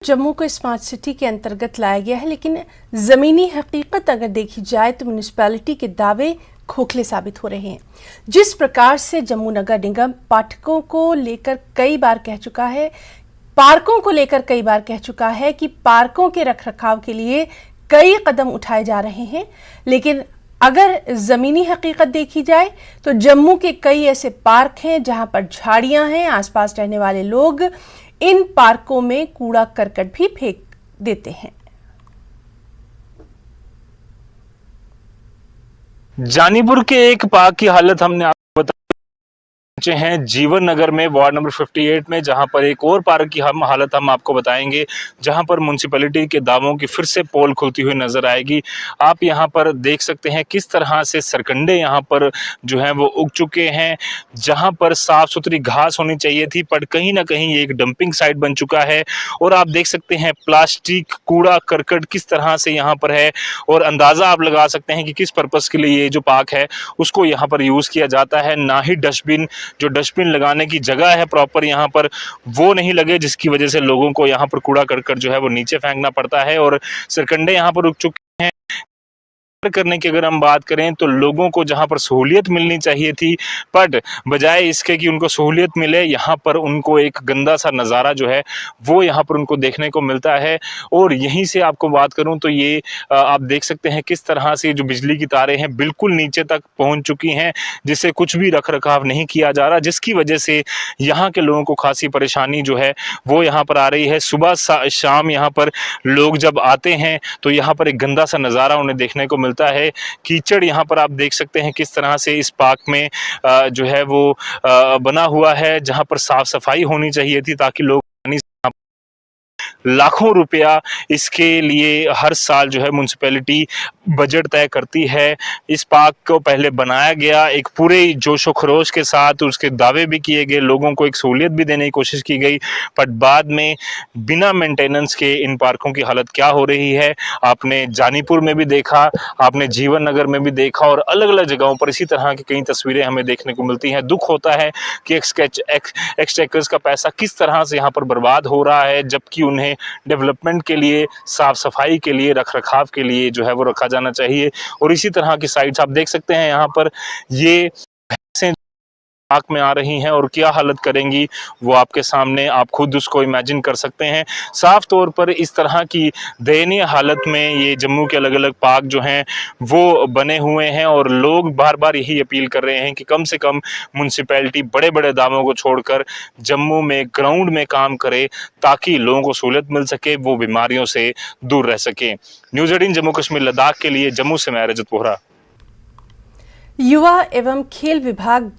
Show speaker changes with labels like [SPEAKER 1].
[SPEAKER 1] जम्मू को smart city के अंतर्गत लाया गया है, लेकिन ज़मीनी हकीकत अगर देखी जाए तो म्यूनिसिपैलिटी के दावे खोखले साबित हो रहे हैं। जिस प्रकार से जम्मू नगर निगम पार्कों को लेकर कई बार कह चुका है कि पार्कों के रखरखाव के लिए कई कदम उठाए जा रहे हैं, लेकिन अगर ज़मीनी हकीकत देखी जाए तो जम्मू के कई ऐसे पार्क हैं जहां पर झाड़ियां हैं। आसपास रहने वाले लोग इन पार्कों में कूड़ा करकट भी फेंक देते हैं।
[SPEAKER 2] जानीपुर के एक पार्क की हालत हमने आपको पहुंचे हैं जीवन नगर में, वार्ड नंबर 58 में, जहां पर एक और पार्क की हालत हम आपको बताएंगे, जहां पर म्युनिसिपैलिटी के दावों की फिर से पोल खुलती हुई नजर आएगी। आप यहां पर देख सकते हैं किस तरह से सरकंडे यहां पर जो है वो उग चुके हैं। जहां पर साफ सुथरी घास होनी चाहिए थी, पर कहीं ना कहीं एक डंपिंग साइट बन चुका है। और आप देख सकते हैं प्लास्टिक कूड़ा करकट किस तरह से यहाँ पर है, और अंदाजा आप लगा सकते हैं कि किस पर्पस के लिए ये जो पार्क है उसको यहाँ पर यूज किया जाता है। ना ही डस्टबिन, जो डस्टबिन लगाने की जगह है प्रॉपर यहाँ पर, वो नहीं लगे, जिसकी वजह से लोगों को यहाँ पर कूड़ा करकट जो है वो नीचे फेंकना पड़ता है। और सरकंडे यहाँ पर रुक चुके हैं। करने की अगर हम बात करें तो लोगों को जहां पर सहूलियत मिलनी चाहिए थी, बट बजाय इसके कि उनको सहूलियत मिले, यहाँ पर उनको एक गंदा सा नज़ारा जो है वो यहाँ पर उनको देखने को मिलता है। और यहीं से आपको बात करूं तो ये आप देख सकते हैं किस तरह से जो बिजली की तारें हैं बिल्कुल नीचे तक पहुंच चुकी हैं, जिससे कुछ भी रख रखाव नहीं किया जा रहा, जिसकी वजह से यहाँ के लोगों को खासी परेशानी जो है वो यहाँ पर आ रही है। सुबह शाम यहाँ पर लोग जब आते हैं तो यहाँ पर एक गंदा सा नज़ारा उन्हें देखने को मिलता है। कीचड़ यहाँ पर आप देख सकते हैं किस तरह से इस पार्क में जो है वो बना हुआ है, जहां पर साफ सफाई होनी चाहिए थी ताकि लोग लाखों रुपया इसके लिए हर साल जो है म्युनिसिपैलिटी बजट तय करती है। इस पार्क को पहले बनाया गया एक पूरे जोशो खरोश के साथ, उसके दावे भी किए गए, लोगों को एक सहूलियत भी देने की कोशिश की गई, पर बाद में बिना मेंटेनेंस के इन पार्कों की हालत क्या हो रही है आपने जानीपुर में भी देखा, आपने जीवन नगर में भी देखा, और अलग अलग जगहों पर इसी तरह की कई तस्वीरें हमें देखने को मिलती हैं। दुख होता है कि एक्सचेकर्स का पैसा किस तरह से यहाँ पर बर्बाद हो रहा है, जबकि उन्हें डेवलपमेंट के लिए, साफ सफाई के लिए, रख रखाव के लिए जो है वो रखा जाना चाहिए। और इसी तरह की साइट्स आप देख सकते हैं यहाँ पर ये भैंसें पार्क में आ रही हैं और क्या हालत करेंगी वो आपके सामने, आप खुद उसको इमेजिन कर सकते हैं। साफ तौर पर इस तरह की दयनीय हालत में ये जम्मू के अलग अलग पार्क जो हैं वो बने हुए हैं, और लोग बार बार यही अपील कर रहे हैं कि कम से कम म्युनिसिपैलिटी बड़े बड़े दावों को छोड़कर जम्मू में ग्राउंड में काम करे, ताकि लोगों को सहूलियत मिल सके, वो बीमारियों से दूर रह सके। न्यूज़ 18 जम्मू कश्मीर लद्दाख के लिए जम्मू से मैं रजत बोहरा।
[SPEAKER 1] युवा एवं खेल विभाग